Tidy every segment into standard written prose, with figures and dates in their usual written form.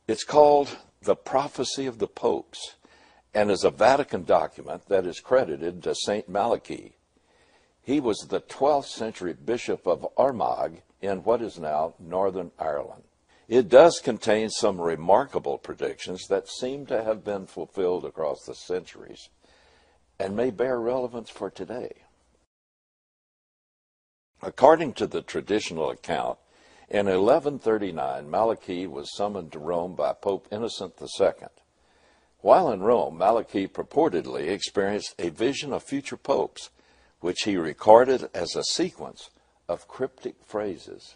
It's called The Prophecy of the Popes and is a Vatican document that is credited to St. Malachy. He was the 12th century Bishop of Armagh in what is now Northern Ireland. It does contain some remarkable predictions that seem to have been fulfilled across the centuries and may bear relevance for today. According to the traditional account, in 1139, Malachy was summoned to Rome by Pope Innocent II. While in Rome, Malachy purportedly experienced a vision of future popes, which he recorded as a sequence of cryptic phrases.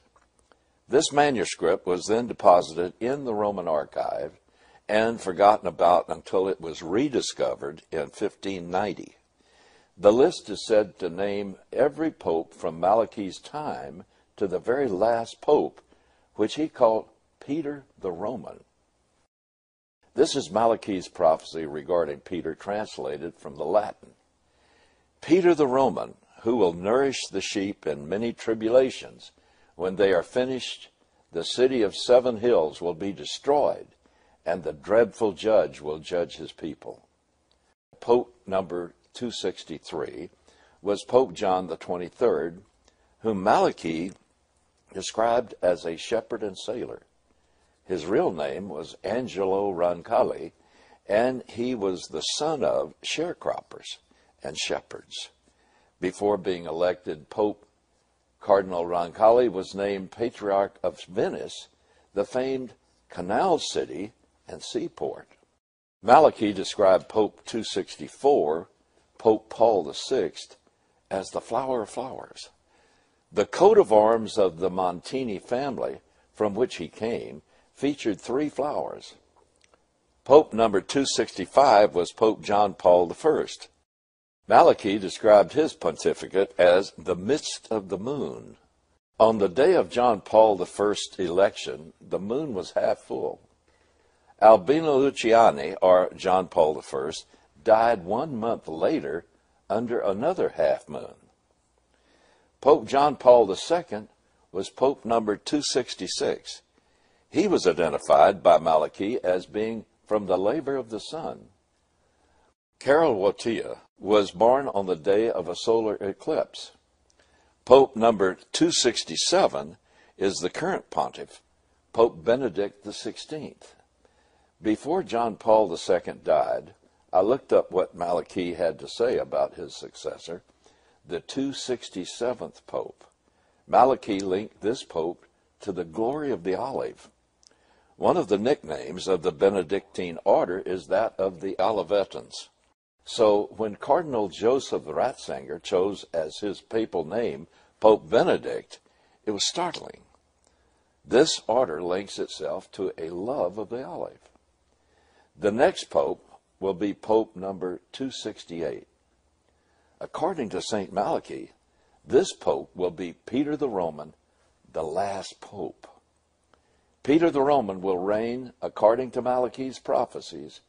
This manuscript was then deposited in the Roman archive and forgotten about until it was rediscovered in 1590. The list is said to name every pope from Malachy's time to the very last pope, which he called Peter the Roman. This is Malachy's prophecy regarding Peter, translated from the Latin. Peter the Roman, who will nourish the sheep in many tribulations, when they are finished, the city of 7 hills will be destroyed, and the dreadful judge will judge his people. Pope number 263 was Pope John the 23rd, whom Malachy described as a shepherd and sailor. His real name was Angelo Roncalli, and he was the son of sharecroppers and shepherds. Before being elected Pope, Cardinal Roncalli was named Patriarch of Venice, the famed canal city and seaport. Malachy described Pope 264, Pope Paul VI, as the flower of flowers. The coat of arms of the Montini family, from which he came, featured 3 flowers. Pope number 265 was Pope John Paul I. Malachy described his pontificate as the midst of the moon. On the day of John Paul I's election, the moon was half full. Albino Luciani, or John Paul I, died 1 month later under another half moon. Pope John Paul II was Pope number 266. He was identified by Malachy as being from the labor of the sun. Karol Wojtyła was born on the day of a solar eclipse. Pope number 267 is the current pontiff, Pope Benedict XVI. Before John Paul II died, I looked up what Malachy had to say about his successor, the 267th Pope. Malachy linked this pope to the glory of the olive. One of the nicknames of the Benedictine order is that of the Olivetans. So when Cardinal Joseph Ratzinger chose as his papal name Pope Benedict, it was startling. This order links itself to a love of the olive. The next pope will be Pope number 268. According to St. Malachy, this pope will be Peter the Roman, the last pope. Peter the Roman will reign, according to Malachy's prophecies,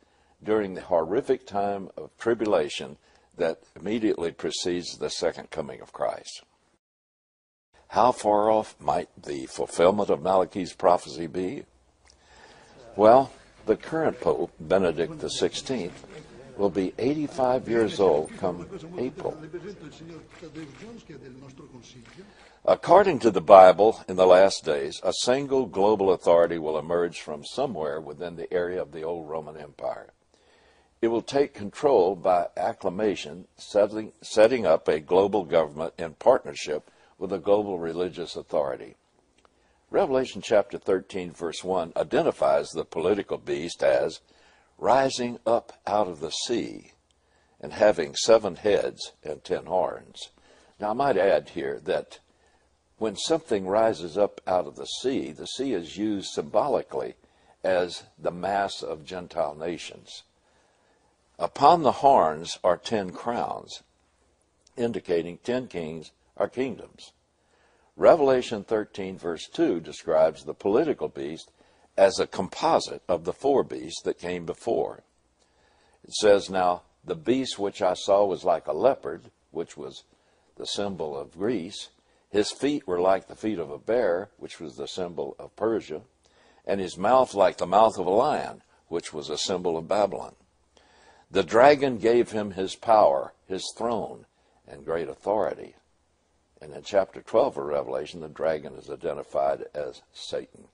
during the horrific time of tribulation that immediately precedes the second coming of Christ. How far off might the fulfillment of Malachy's prophecy be? Well, the current Pope, Benedict XVI, will be 85 years old come April. According to the Bible, in the last days, a single global authority will emerge from somewhere within the area of the old Roman Empire. It will take control by acclamation, setting up a global government in partnership with a global religious authority. Revelation chapter 13, verse 1 identifies the political beast as rising up out of the sea and having 7 heads and 10 horns. Now, I might add here that when something rises up out of the sea is used symbolically as the mass of Gentile nations. Upon the horns are 10 crowns, indicating 10 kings or kingdoms. Revelation 13, verse 2 describes the political beast as a composite of the 4 beasts that came before. It says, "Now the beast which I saw was like a leopard," which was the symbol of Greece. "His feet were like the feet of a bear," which was the symbol of Persia. and his mouth like the mouth of a lion, which was a symbol of Babylon. The dragon gave him his power, his throne, and great authority. And in chapter 12 of Revelation, the dragon is identified as Satan.